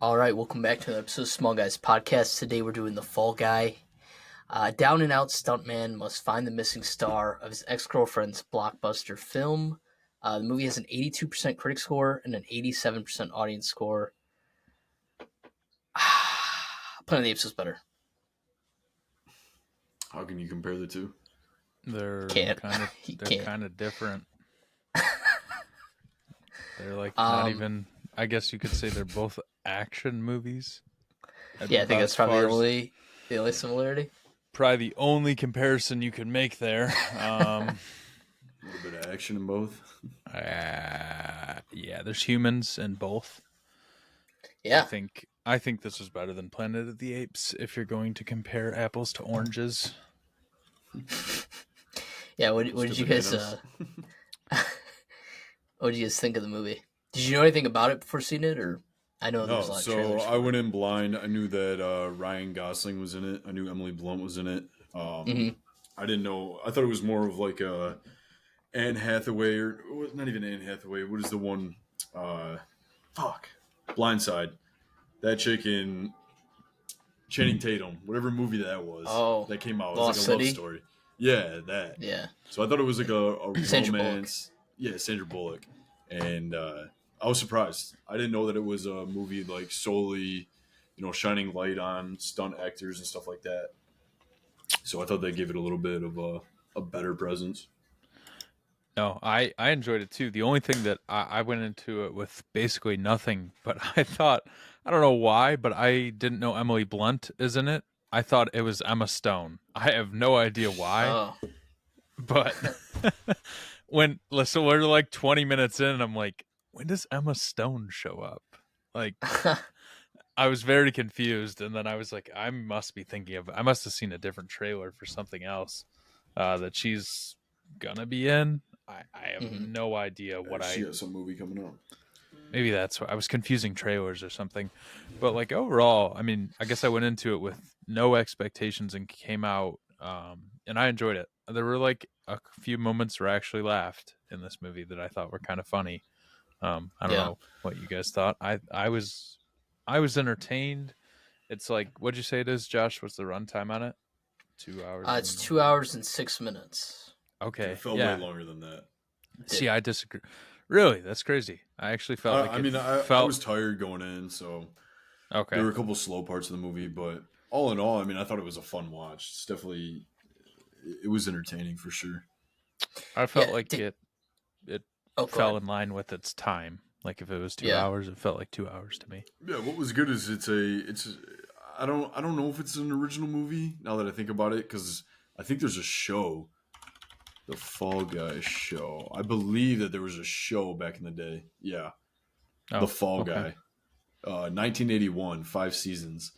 All right, welcome back to the episode of Small Guys Podcast. Today we're doing The Fall Guy. Down and out stuntman must find the missing star of his ex-girlfriend's blockbuster film. The movie has an 82% critic score and an 87% audience score. Planet of the Apes is better. How can you compare the two? They're Can't. kind of different. They're like not even. I guess you could say they're both action movies. Yeah, I think that's probably the only similarity. Probably the only comparison you could make there. A little bit of action in both. Yeah, there's humans in both. Yeah, I think this was better than Planet of the Apes if you're going to compare apples to oranges. Yeah. What did you guys? What did you guys think of the movie? Did you know anything about it before seeing it, or I know there was a lot of trailers. I went in blind. I knew that Ryan Gosling was in it. I knew Emily Blunt was in it. I didn't know. I thought it was more of like a Anne Hathaway, or not even Anne Hathaway. What is the one? Blindside. That chick in Channing Tatum, whatever movie that was, that came out. It was like a love story. Yeah, that. Yeah. So I thought it was like a Sandra romance. Yeah, Sandra Bullock. And I was surprised. I didn't know that it was a movie like solely, shining light on stunt actors and stuff like that. So I thought they gave it a little bit of a better presence. No, I enjoyed it too. The only thing that I went into it with basically nothing, but I thought, I don't know why, but I didn't know Emily Blunt is in it. I thought it was Emma Stone. I have no idea why, but so we're like 20 minutes in and I'm like, when does Emma Stone show up? Like, I was very confused. And then I was like, I must have seen a different trailer for something else that she's gonna be in. I have no idea what she has some movie coming up. Maybe that's why I was confusing trailers or something. But like overall, I mean, I guess I went into it with no expectations and came out and I enjoyed it. There were like a few moments where I actually laughed in this movie that I thought were kind of funny. I don't know what you guys thought. I was entertained. It's like, what'd you say it is, Josh? What's the runtime on it? 2 hours. It's 2 hours and 6 minutes. Okay. It felt way longer than that. See, I disagree. Really, that's crazy. I actually felt like I was tired going in, so okay. There were a couple slow parts of the movie, but all in all, I mean, I thought it was a fun watch. It's definitely, it was entertaining for sure. I felt like it fell in line with its time. Like if it was 2 hours, it felt like 2 hours to me. Yeah, what was good is I don't know if it's an original movie now that I think about it, because I think there's a show, the Fall Guy show. I believe that there was a show back in the day. Yeah, the Fall Guy, 1981, 5 seasons.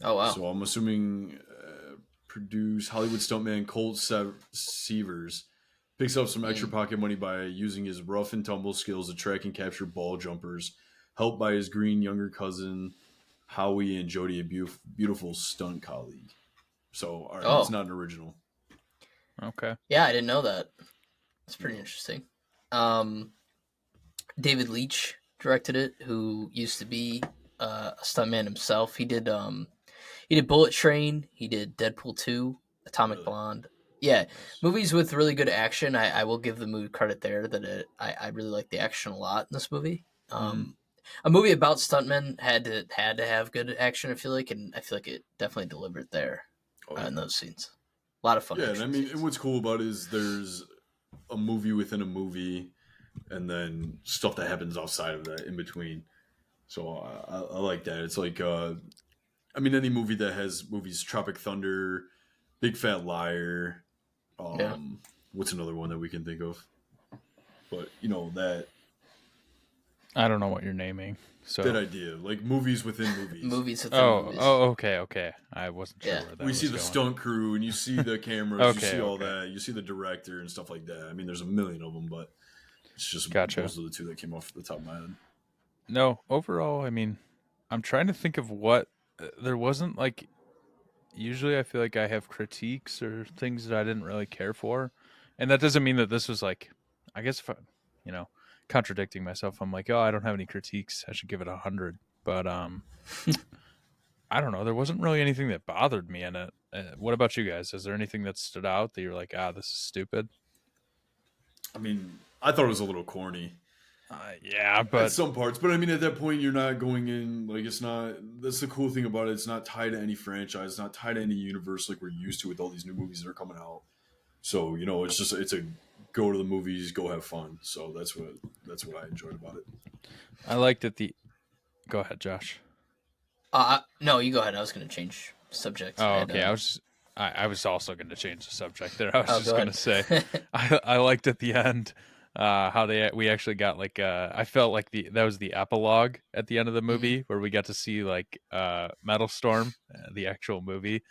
Oh wow! So I'm assuming produced Hollywood stuntman Colt Seavers picks up some extra pocket money by using his rough and tumble skills to track and capture ball jumpers, helped by his green younger cousin Howie and Jody, a beautiful stunt colleague. So all right, it's not an original. Okay. Yeah, I didn't know that. That's pretty interesting. David Leitch directed it, who used to be a stuntman himself. He did Bullet Train. He did Deadpool 2, Atomic Blonde. Yeah, movies with really good action. I will give the movie credit there that I really like the action a lot in this movie. A movie about stuntmen had to have good action, I feel like, and I feel like it definitely delivered there in those scenes. A lot of fun. Yeah, and I mean, what's cool about it is there's a movie within a movie, and then stuff that happens outside of that in between. So I like that. It's like, any movie that has movies, Tropic Thunder, Big Fat Liar. What's another one that we can think of? But that. I don't know what you're naming. So that idea, like movies within movies. Movies within movies. Okay. I wasn't sure where that we see the stunt crew, and you see the cameras, you see all that, you see the director and stuff like that. I mean, there's a million of them, but it's just those are the two that came off the top of my head. No, overall, I mean, I'm trying to think of what there wasn't like. Usually, I feel like I have critiques or things that I didn't really care for, and that doesn't mean that this was like, I guess, if contradicting myself. I'm like, oh, I don't have any critiques. I should give it 100. But I don't know. There wasn't really anything that bothered me in it. What about you guys? Is there anything that stood out that you're like, this is stupid? I mean, I thought it was a little corny Yeah, at but some parts, but I mean, at that point, you're not going in like it's not. That's the cool thing about it. It's not tied to any franchise. It's not tied to any universe like we're used to with all these new movies that are coming out. So it's a go to the movies, go have fun. So that's what I enjoyed about it. I liked it. Go ahead, Josh. No, you go ahead. I was going to change subject. Oh, okay. I was also going to change the subject there. I was Oh, just go going to say, ahead. I liked at the end how we actually got like I felt like that was the epilogue at the end of the movie where we got to see like Metal Storm, the actual movie,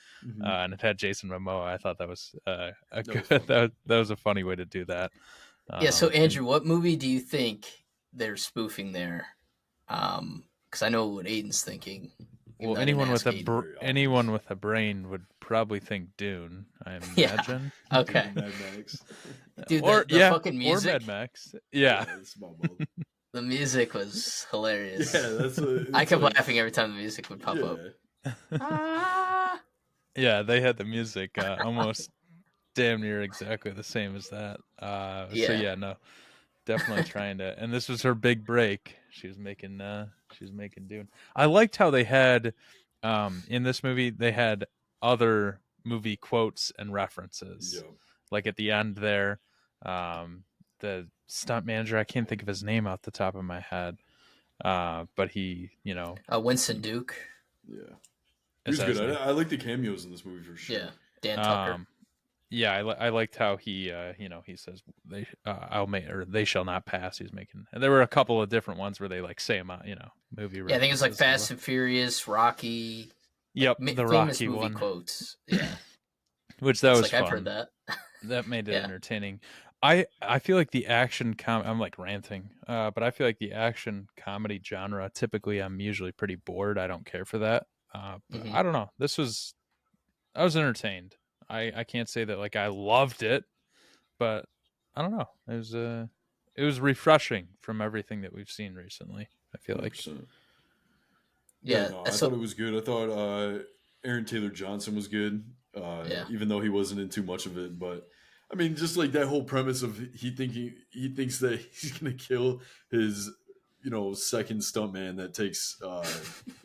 and it had Jason Momoa. I thought that was a good that was a funny way to do that. Yeah. So Andrew, what movie do you think they're spoofing there? Because I know what Aiden's thinking. Well, anyone with a brain would probably think Dune. I imagine. Yeah. Okay. Mad Max. Dude, the fucking music. Or Mad Max. Yeah. It's about both. The music was hilarious. Yeah, I kept laughing every time the music would pop up. Yeah, they had the music almost damn near exactly the same as that. So yeah, no, definitely trying to. And this was her big break. She was making Dune. I liked how they had in this movie they had other movie quotes and references. Yep. Like at the end there, the stunt manager, I can't think of his name off the top of my head, but he, Winston Duke. Yeah, he was good. I like the cameos in this movie for sure. Yeah, Dan Tucker. Yeah, I liked how he, he says they shall not pass. He's making, and there were a couple of different ones where they like say him, movie. Yeah, I think it was like Fast and Furious, Rocky. Yep, the Rocky movie one. Quotes. Yeah, which that was like fun. I've heard that. That made it entertaining. I feel like the action I'm like ranting, but I feel like the action comedy genre typically I'm usually pretty bored. I don't care for that. But I don't know. I was entertained. I can't say that like I loved it, but I don't know. It was refreshing from everything that we've seen recently. I feel 100%. Like. Yeah, I thought it was good. I thought Aaron Taylor Johnson was good, even though he wasn't in too much of it. But I mean, just like that whole premise of he thinks that he's gonna kill his second stuntman that takes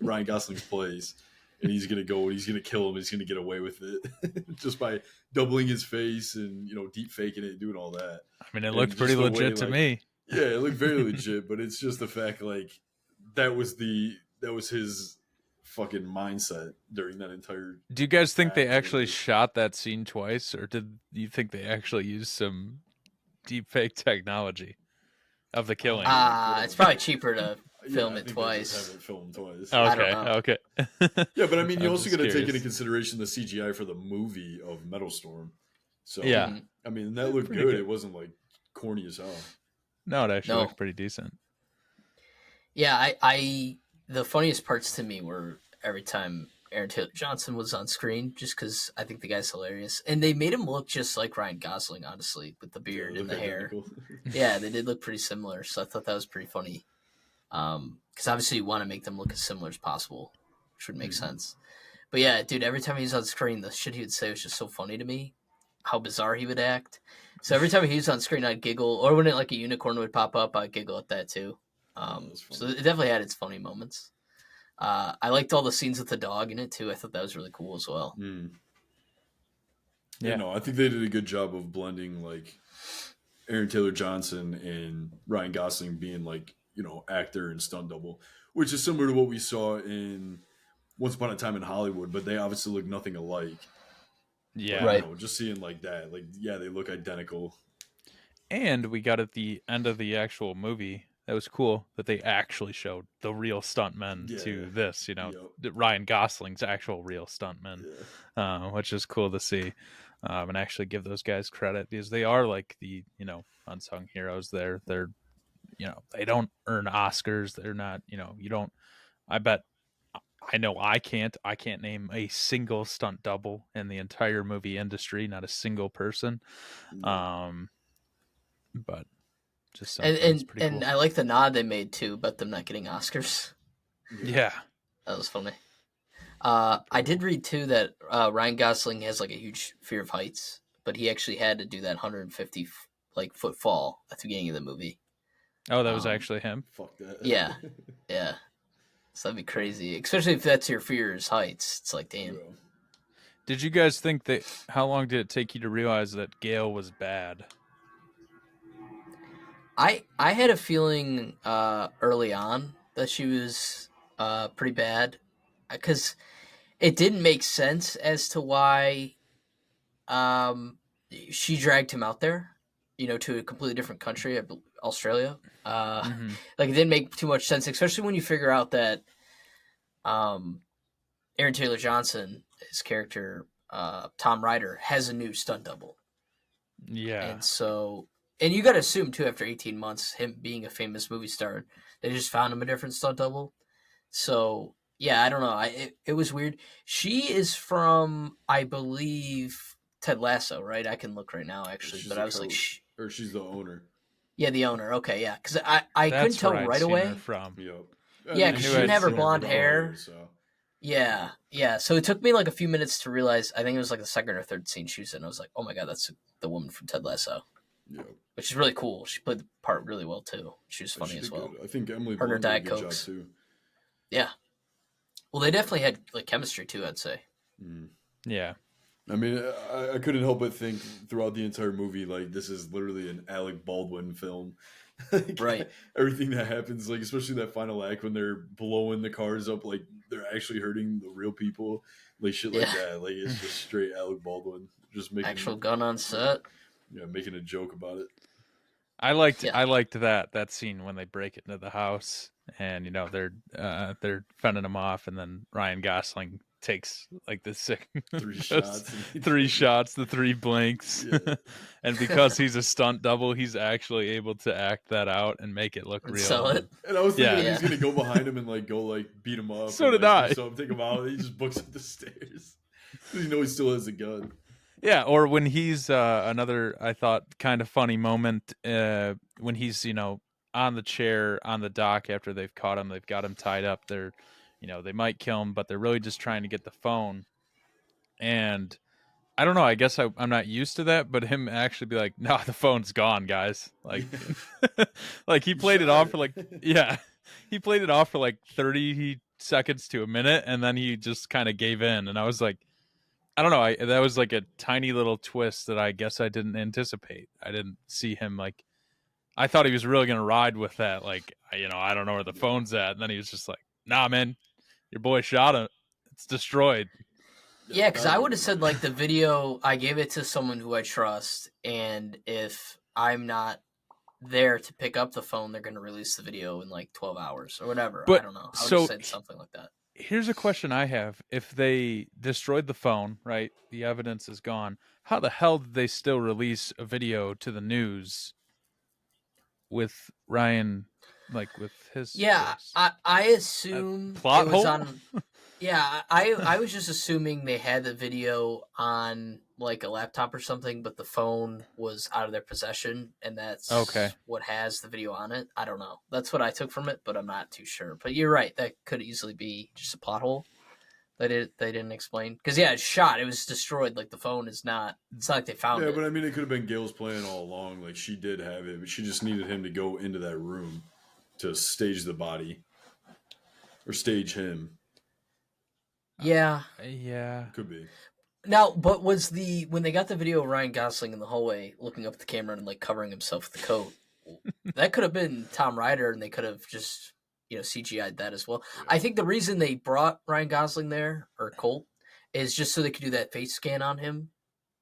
Ryan Gosling's place. And he's gonna kill him. He's gonna get away with it just by doubling his face and deep faking it, and doing all that. I mean, it looked pretty legit to me. Yeah, it looked very legit, but it's just the fact like that was his fucking mindset during that entire. Do you guys think they actually shot that scene twice, or did you think they actually used some deep fake technology of the killing? It's probably cheaper to film it twice. Have it filmed twice. Okay. Yeah, but I mean, you also got to take into consideration the CGI for the movie of Metal Storm. So yeah, I mean, that looked good. It wasn't like corny as hell. No, it actually looked pretty decent. Yeah, the funniest parts to me were every time Aaron Taylor Johnson was on screen, just because I think the guy's hilarious, and they made him look just like Ryan Gosling, honestly, with the beard and the hair. Yeah, they did look pretty similar, so I thought that was pretty funny. Because obviously you want to make them look as similar as possible, which would make sense. But yeah, dude, every time he was on screen, the shit he would say was just so funny to me. How bizarre he would act. So every time he was on screen, I'd giggle, or when like a unicorn would pop up, I'd giggle at that too. So it definitely had its funny moments. I liked all the scenes with the dog in it too. I thought that was really cool as well. Yeah, no, I think they did a good job of blending like Aaron Taylor Johnson and Ryan Gosling being like actor and stunt double, which is similar to what we saw in Once Upon a Time in Hollywood, but they obviously look nothing alike. Yeah, but, right. Just seeing like that, like they look identical. And we got at the end of the actual movie. That was cool that they actually showed the real stuntmen to this. Ryan Gosling's actual real stuntmen, which is cool to see, and actually give those guys credit because they are like the unsung heroes. They're they don't earn Oscars. They're not, you don't, I bet, I know I can't name a single stunt double in the entire movie industry, not a single person. But just and cool. I like the nod they made too about them not getting Oscars. Yeah. That was funny. I did read too that Ryan Gosling has like a huge fear of heights, but he actually had to do that 150 foot fall at the beginning of the movie. Oh, that was Um, actually him. Fuck that. yeah, yeah. So that'd be crazy, especially if that's your fear is heights. It's like, damn. Yeah. Did you guys think that? How long did it take you to realize that Gail was bad? I had a feeling early on that she was pretty bad because it didn't make sense as to why um, she dragged him out there, to a completely different country, Australia. Mm-hmm. Like it didn't make too much sense, especially when you figure out that um, Aaron Taylor Johnson, his character Tom Ryder, has a new stunt double, Yeah. and you got to assume too after 18 months, him being a famous movie star, they just found him a different stunt double. So yeah, I don't know. It was weird. She is from, I believe, Ted Lasso, right? I can look right now actually, She's but the I was like, or she's the owner. yeah, the owner. Okay, yeah, because I couldn't That's tell where I'd right seen her away. from. Yep. Yeah, I because knew she didn't I'd have her seen her blonde before. hair. So Yeah, yeah. So it took me like a few minutes to realize. I think it was like the second or third scene she was in. I was like, oh my god, that's the woman from Ted Lasso, yeah, which is really cool. She played the part really well too. She was funny she as did well. good. I think Emily Her and her Blunt did a Diet good job Cokes. too. Yeah. Well, they definitely had like chemistry too. I'd say. Mm. Yeah. I mean, I couldn't help but think throughout the entire movie, like this is literally an Alec Baldwin film. Like, Right. everything that happens, like especially that final act when they're blowing the cars up, like they're actually hurting the real people, like shit like Yeah. that. Like it's just straight Alec Baldwin, just Actual making gun on set. making a joke about it. I Yeah. liked that scene when they break into the house and they're fending him off, and then Ryan Gosling takes like the sick 3 shots. three shots, the three blinks, Yeah. and because he's a stunt double, he's actually able to act that out and make it look And real. sell it. And I was thinking Yeah. that he's gonna go behind him and like go like beat him up. So and, did like, I. do something, take him out. He just books up the stairs because he still has a gun. Yeah, or when he's another, I thought, kind of funny moment when he's on the chair on the dock after they've caught him, they've got him tied up. They might kill him, but they're really just trying to get the phone. And I don't know. I guess I'm not used to that, but him actually be like, "No, the phone's gone, guys." Like, like he played it off for like, yeah, he played it off for like 30 seconds to a minute, and then he just kind of gave in. And I was like, I don't know. That was like a tiny little twist that I guess I didn't anticipate. I didn't see him like. I thought he was really gonna ride with that. Like, I don't know where the phone's at, and then he was just like, "Nah, man, your boy shot him. It's destroyed." Yeah, because that I was would have said like the video. I gave it to someone who I trust, and if I'm not there to pick up the phone, they're going to release the video in like 12 hours or whatever. I But don't know. I would so have said something like that. here's a question I have: if they destroyed the phone, right? The evidence is gone. How the hell did they still release a video to the news with Ryan, like with his Yeah, voice? I A assume plot it was hole? on. Yeah, I was just assuming they had the video on like a laptop or something, but the phone was out of their possession, and Okay. that's what has the video on it. I don't know. That's what I took from it, but I'm not too sure. But you're right. That could easily be just a plot hole. They didn't explain because yeah, it's shot. It was destroyed. Like the phone is not. It's not like they found Yeah, it. but I mean, it could have been Gail's plan all along. Like she did have it, but she just needed him to go into that room to stage the body or stage him. Yeah. Yeah. Could be. Now, but was when they got the video of Ryan Gosling in the hallway looking up at the camera and like covering himself with the coat? That could have been Tom Ryder, and they could have just CGI'd that as well. Yeah. I think the reason they brought Ryan Gosling there or Colt is just so they could do that face scan on him.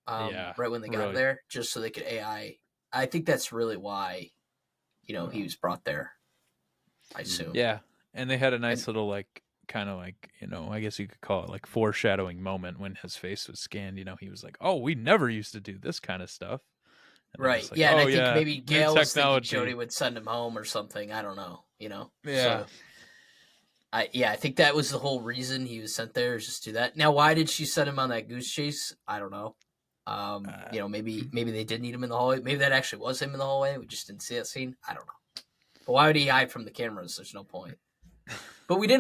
Yeah, right when they got really. there, just so they could AI. I think that's really why, he was brought there. I assume. Yeah, and they had a nice little like kind of like I guess you could call it like foreshadowing moment when his face was scanned. He was like, "Oh, we never used to do this kind of stuff." And they're Right. just like, Yeah, and "Oh I think yeah, maybe new Gail was thinking technology." Jody would send him home or something. I don't know. Yeah. So, I think that was the whole reason he was sent there, is just do that. Now, why did she send him on that goose chase? I don't know. Maybe they did need him in the hallway. Maybe that actually was him in the hallway. We just didn't see that scene. I don't know. But why would he hide from the cameras? There's no point. But we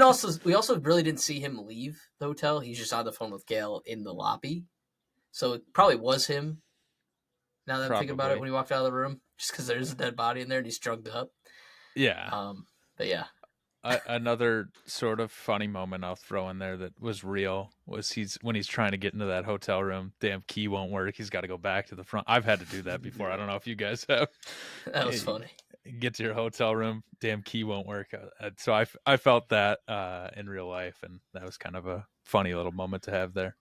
also really didn't see him leave the hotel. He's just on the phone with Gail in the lobby. So it probably was him. Now that I'm thinking about it, Probably. when he walked out of the room, just because there's a dead body in there and he's drugged up. Yeah. But yeah, Another sort of funny moment I'll throw in there that was real was when he's trying to get into that hotel room. Damn key won't work. He's got to go back to the front. I've had to do that before. I Yeah. don't know if you guys have. that was funny. Get to your hotel room. Damn key won't work. So I felt that in real life, and that was kind of a funny little moment to have there.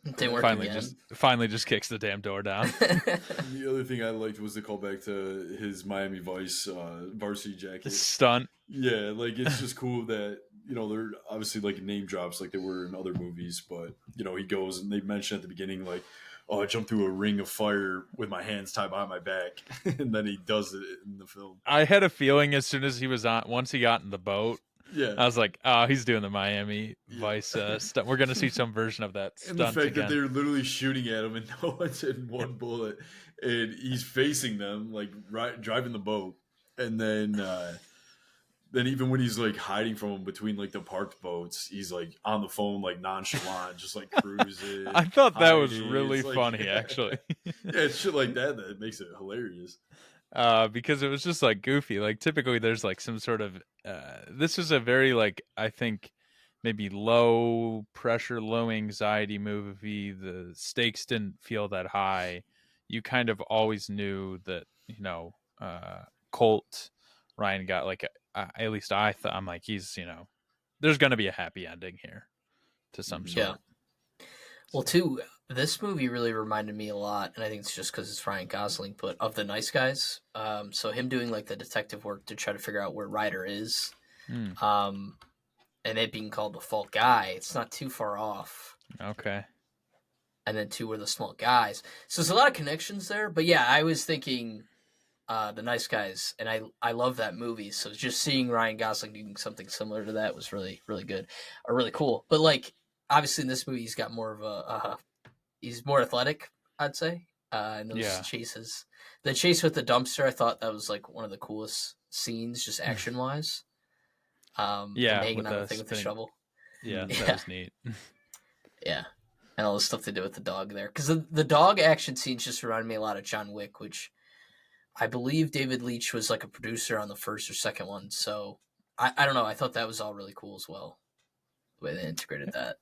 It didn't work Finally, again. just kicks the damn door down. The other thing I liked was the callback to his Miami Vice varsity jacket. Stunt. Yeah, like it's just cool that they're obviously like name drops like they were in other movies, but he goes and they mention at the beginning like, "Oh, I jumped through a ring of fire with my hands tied behind my back," and then he does it in the film. I had a feeling as soon as he was on, once he got in the boat, Yeah, I was like, "Oh, he's doing the Miami Vice stunt. We're gonna see some version of that and the stunt fact again." that they're literally shooting at him and no one's in one bullet, and he's facing them like driving the boat, and then even when he's like hiding from him between like the parked boats, he's like on the phone like nonchalant, just like cruising. I thought that was hiding. really It's like, funny, yeah. actually. Yeah, it's shit like that makes it hilarious. Because it was just like goofy. Like typically, there's like some sort of. This is a very like I think maybe low pressure, low anxiety movie. The stakes didn't feel that high. You kind of always knew that Colt Ryan got like at least I thought I'm like he's there's gonna be a happy ending here to some Mhm. Yeah. sort. Well, too, this movie really reminded me a lot, and I think it's just because it's Ryan Gosling, but of The Nice Guys. So him doing like the detective work to try to figure out where Ryder is, Hmm. and it being called the Fall Guy, it's not too far off. Okay. And then two were the small guys. So there's a lot of connections there. But yeah, I was thinking The Nice Guys, and I love that movie. So just seeing Ryan Gosling doing something similar to that was really, really good, or really cool. But like, obviously in this movie, he's got more of he's more athletic, I'd say. In those Yeah. chases, the chase with the dumpster, I thought that was like one of the coolest scenes, just action wise. Him Yeah, hanging with on the the thing with the spinning. shovel. Yeah, that Yeah, was neat. yeah, and all the stuff they do with the dog there, because the dog action scenes just reminded me a lot of John Wick, which I believe David Leitch was like a producer on the first or second one. So I don't know. I thought that was all really cool as well, the way they integrated that.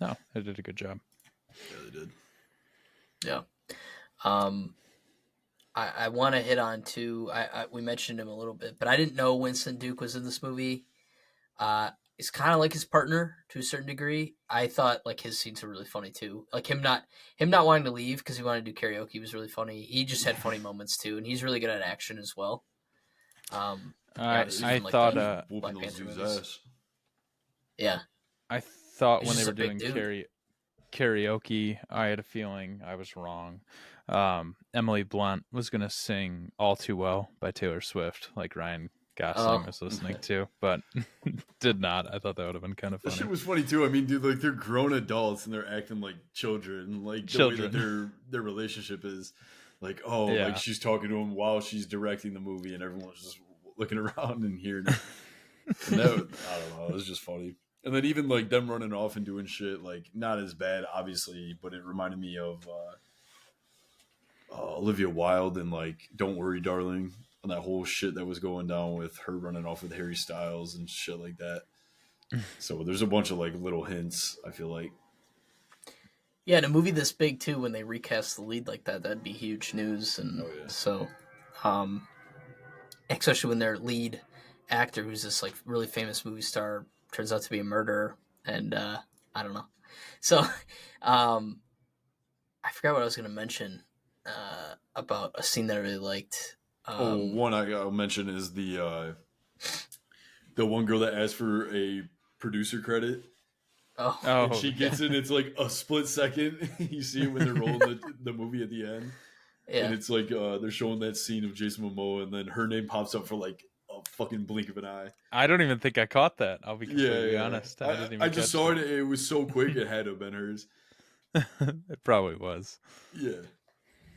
No, they did a good job. Yeah, they did. Yeah. Um, I want to hit on too. We mentioned him a little bit, but I didn't know Winston Duke was in this movie. It's kind of like his partner to a certain degree. I thought like his scenes were really funny too. Like him not wanting to leave because he wanted to do karaoke was really funny. He just had funny moments too, and he's really good at action as well. Obviously I from like thought the Whooping Black those Panther dudes' movies. ass. Yeah, I thought he's when they just were a big doing dude. karaoke, I had a feeling I was wrong. Emily Blunt was gonna sing "All Too Well" by Taylor Swift, like Ryan Gosling Oh, was listening to, but did not. I thought that would have been kind of That shit funny. was funny too. I mean, dude, like they're grown adults and they're acting like children. Like the way that Children. their relationship is, like like Yeah. she's talking to him while she's directing the movie, and everyone's just looking around and hearing it. And that I don't know, it was just funny. And then even like them running off and doing shit, like not as bad, obviously, but it reminded me of Olivia Wilde and like "Don't Worry, Darling," and that whole shit that was going down with her running off with Harry Styles and shit like that. So there's a bunch of like little hints. I feel like. yeah, in a movie this big too, when they recast the lead like that, that'd be huge news. And Oh yeah. so, especially when their lead actor, who's this like really famous movie star, turns out to be a murderer, and I don't know. So, um, I forgot what I was going to mention about a scene that I really liked. One I'll mention is the one girl that asked for a producer credit. Oh, And Oh, she yeah. gets in. It's like a split second. You see it when they're rolling the movie at the end, and yeah, it's like they're showing that scene of Jason Momoa, and then her name pops up for like a fucking blink of an eye. I don't even think I caught that. I'll be Yeah, completely yeah. honest. I didn't I even just catch saw it. It was so quick. It had to have been hers. that. It probably was. Yeah.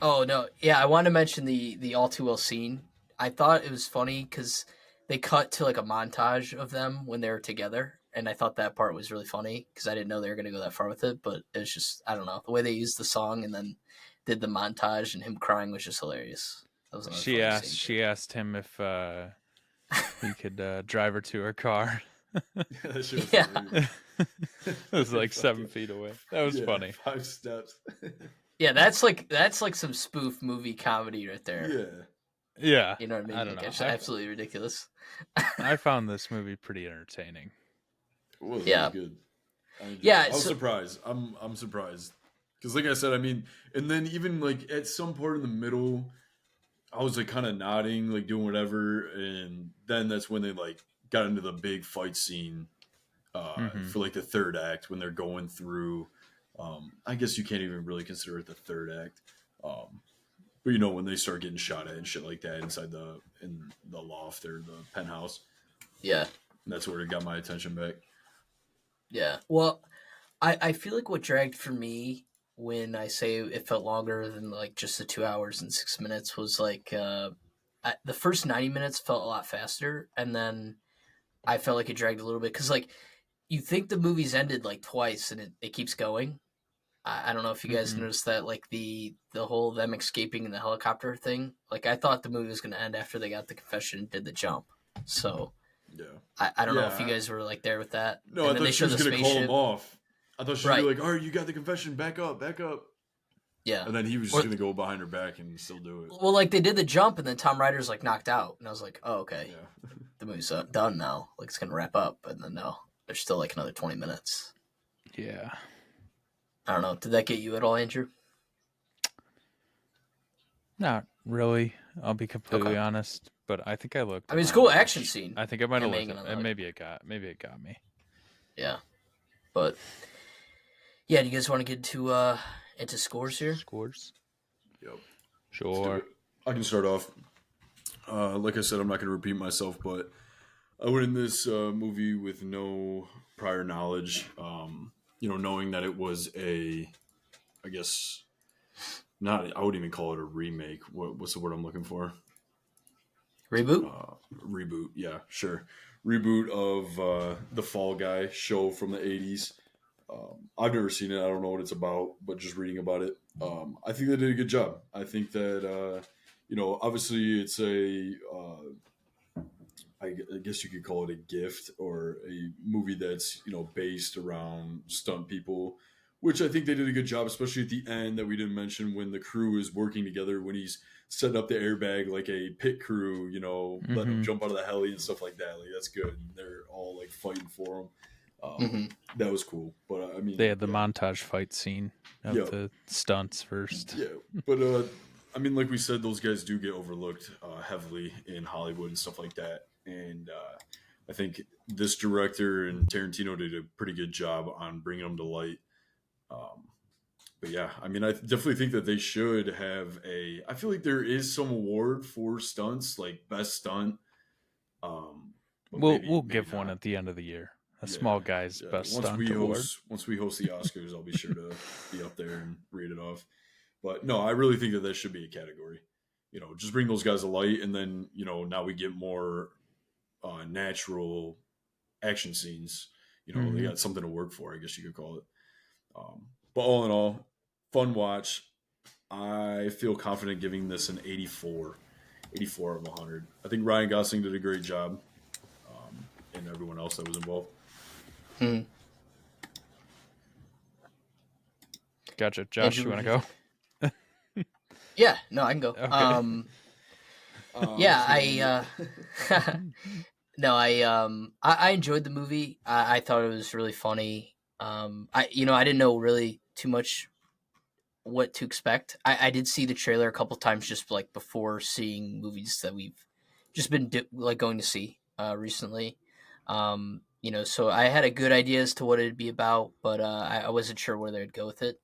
Oh no, yeah. I wanted to mention the all too well scene. I thought it was funny because they cut to like a montage of them when they were together, and I thought that part was really funny because I didn't know they were going to go that far with it. But it was just, I don't know, the way they used the song and then did the montage and him crying was just hilarious. That was another funny scene. She asked him if he could drive her to her car. That shit was Yeah. hilarious. It was like 7 feet away. That was funny. 5 steps. Yeah, that's like some spoof movie comedy right there. Yeah. Yeah. You know what I mean? I don't Like, know. it's absolutely ridiculous. I found this movie pretty entertaining. It was Yeah. good. I Yeah, was so- surprised. I'm surprised because, like I said, I mean, and then even like at some part in the middle, I was like kind of nodding, like doing whatever, and then that's when they like got into the big fight scene for like the third act when they're going through. I guess you can't even really consider it the third act, but you know when they start getting shot at and shit like that in the loft or the penthouse. Yeah. That's where it got my attention back. Yeah. Well, I feel like what dragged for me when I say it felt longer than like just the 2 hours and 6 minutes was like the first 90 minutes felt a lot faster, and then I felt like it dragged a little bit because like you think the movie's ended like twice and it keeps going. I don't know if you guys noticed that, like the whole them escaping in the helicopter thing. Like I thought the movie was going to end after they got the confession and did the jump. So Yeah. I don't know if you guys were like there with that. No, and I thought she was going to call him off. I thought she'd be like, all right, you got the confession. Back up, back up. Yeah. And then he was just going to go behind her back and still do it. Well, like they did the jump and then Tom Ryder's like knocked out. And I was like, oh, okay. Yeah. The movie's done now. Like it's going to wrap up. And then no, there's still like another 20 minutes. Yeah. I don't know. Did that get you at all, Andrew? Not really. I'll be completely honest. But I think I looked. I mean, it's a cool action scene. I think I might have And looked. Megan, And maybe it got me. Yeah. But yeah, do you guys want to get into scores here? Scores. Yep. Sure. I can start off. Like I said, I'm not going to repeat myself, but I went in this movie with no prior knowledge. Knowing that it was I guess, not. I wouldn't even call it a remake. What's the word I'm looking for? Reboot? Reboot. Yeah, sure. Reboot of the Fall Guy show from the 80s. I've never seen it. I don't know what it's about, but just reading about it, I think they did a good job. I think that, obviously it's I guess you could call it a gift or a movie that's, based around stunt people, which I think they did a good job, especially at the end that we didn't mention when the crew is working together, when he's setting up the airbag like a pit crew, letting them jump out of the heli and stuff like that. Like, that's good. And they're all like fighting for him. That was cool. But I mean, they had the montage fight scene of the stunts first. Yeah. But I mean, like we said, those guys do get overlooked heavily in Hollywood and stuff like that. And I think this director and Tarantino did a pretty good job on bringing them to light. But yeah, I mean, I definitely think that they should have I feel like there is some award for stunts, like best stunt. We'll give one at the end of the year. Small guy's best stunt award. Once we host the Oscars, I'll be sure to be up there and read it off. But no, I really think that should be a category. Just bring those guys to light, and then now we get more natural action scenes. They got something to work for, I guess you could call it. But all in all, fun watch. I feel confident giving this an 84 of 100. I think Ryan Gosling did a great job, and everyone else that was involved. Gotcha. Josh, you want to go? Yeah, no, I can go. Okay. I enjoyed the movie. I thought it was really funny. I didn't know really too much what to expect. I did see the trailer a couple times just like before seeing movies that we've just been going to see recently. So I had a good idea as to what it'd be about, but I wasn't sure where they'd go with it.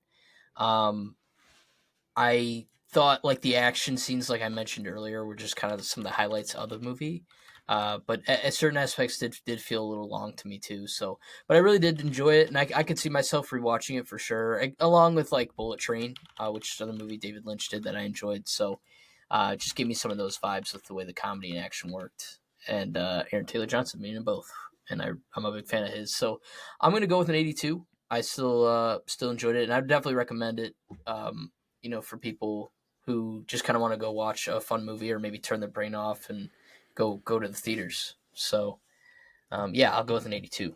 I thought like the action scenes, like I mentioned earlier, were just kind of some of the highlights of the movie. But at certain aspects did feel a little long to me too. So, but I really did enjoy it, and I could see myself rewatching it for sure, along with like Bullet Train, which is another movie David Lynch did that I enjoyed. So, just give me some of those vibes with the way the comedy and action worked. and Aaron Taylor Johnson, me and both, and I'm a big fan of his. So I'm gonna go with an 82. I still enjoyed it, and I definitely recommend it. For people who just kind of want to go watch a fun movie or maybe turn their brain off and go to the theaters. So I'll go with an 82.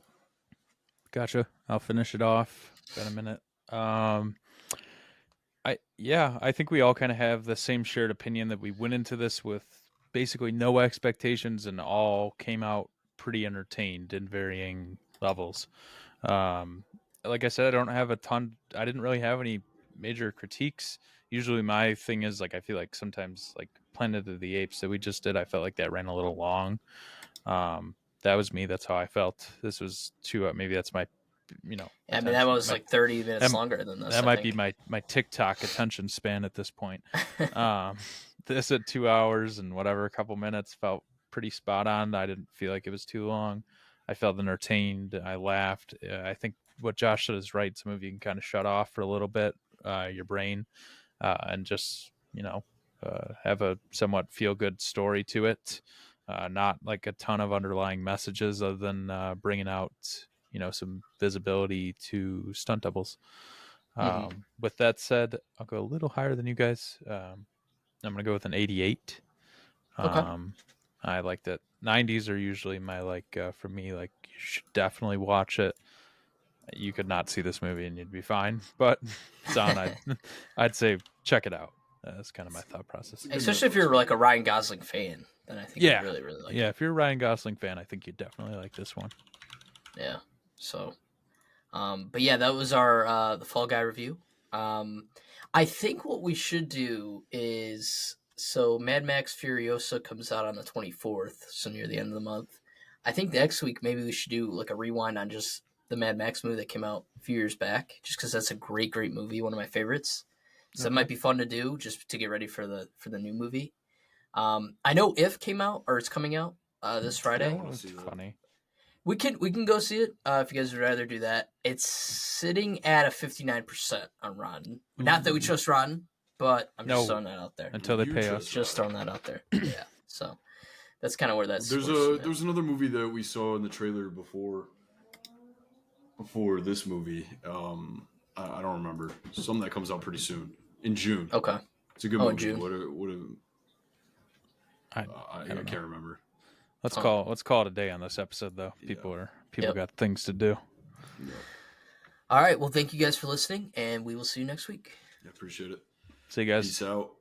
Gotcha. I'll finish it off. Got a minute. I think we all kind of have the same shared opinion that we went into this with basically no expectations and all came out pretty entertained in varying levels. Like I said, I didn't really have any major critiques. Usually my thing is like I feel like sometimes like Planet of the Apes that we just did, I felt like that ran a little long. That was me. That's how I felt. This was too. Maybe that's my, I mean, that was like 30 minutes longer than this. That might be my TikTok attention span at this point. This at 2 hours and whatever, a couple minutes felt pretty spot on. I didn't feel like it was too long. I felt entertained. I laughed. I think what Josh said is right. Some of you can kind of shut off for a little bit, your brain, and just have a somewhat feel good story to it. Not like a ton of underlying messages other than bringing out some visibility to stunt doubles. With that said, I'll go a little higher than you guys. I'm gonna go with an 88. Okay. I like that. 90s are usually my for me, like you should definitely watch it. You could not see this movie and you'd be fine, but I'd say check it out. That's kind of my thought process. Especially if you're like a Ryan Gosling fan, then I think you really, really like it. Yeah, if you're a Ryan Gosling fan, I think you'd definitely like this one. Yeah. So, but yeah, that was our the Fall Guy review. I think what we should do is Mad Max Furiosa comes out on the 24th, so near the end of the month. I think next week maybe we should do like a rewind on just the Mad Max movie that came out a few years back, just because that's a great movie, one of my favorites. So that might be fun to do just to get ready for the new movie. I know If came out or it's coming out this Friday. Oh, it's funny. We can go see it if you guys would rather do that. It's sitting at a 59% on Rotten. Not that we trust Rotten, but I'm just throwing that out there. Until they pay us. Just throwing that out there. Yeah. So that's kind of where that's. There's another movie that we saw in the trailer before this movie. I don't remember. Something that comes out pretty soon in June. Okay. It's a good movie. In June. I can't remember. Let's call it a day on this episode, though. People got things to do. Yep. All right. Well, thank you guys for listening, and we will see you next week. I appreciate it. See you guys. Peace out.